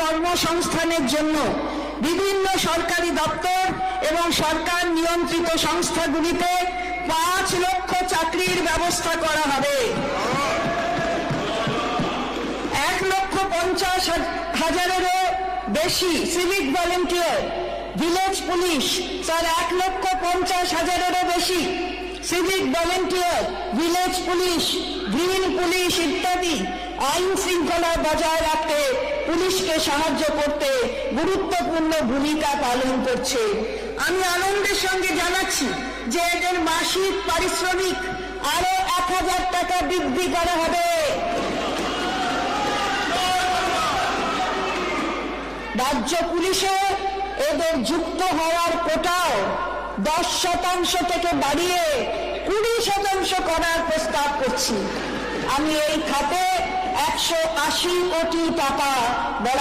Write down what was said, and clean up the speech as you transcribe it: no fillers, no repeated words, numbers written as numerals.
কর্মসংস্থানের জন্য বিভিন্ন সরকারি দপ্তর এবং সরকার নিয়ন্ত্রিত সংস্থাগুলিতে 5 লক্ষ চাকরির ব্যবস্থা করা হবে। 1,50,000-এরও বেশি civic volunteer, village police, sir 1,50,000-এরও বেশি civic volunteer, village police, green police ইত্যাদি আইন শৃঙ্খলা বজায় রাখতে পুলিশকে সাহায্য করতে গুরুত্বপূর্ণ ভূমিকা পালন করছে। আমি আনন্দের সঙ্গে জানাচ্ছি যে এদের মাসিক পারিশ্রমিক আরো 1,000 টাকা বৃদ্ধি করা হবে। রাজ্য পুলিশে এদের যুক্ত হওয়ার কোটাও 10% থেকে বাড়িয়ে 20% করার প্রস্তাব করছি। আমি এই খাতে 180 কোটি টাকা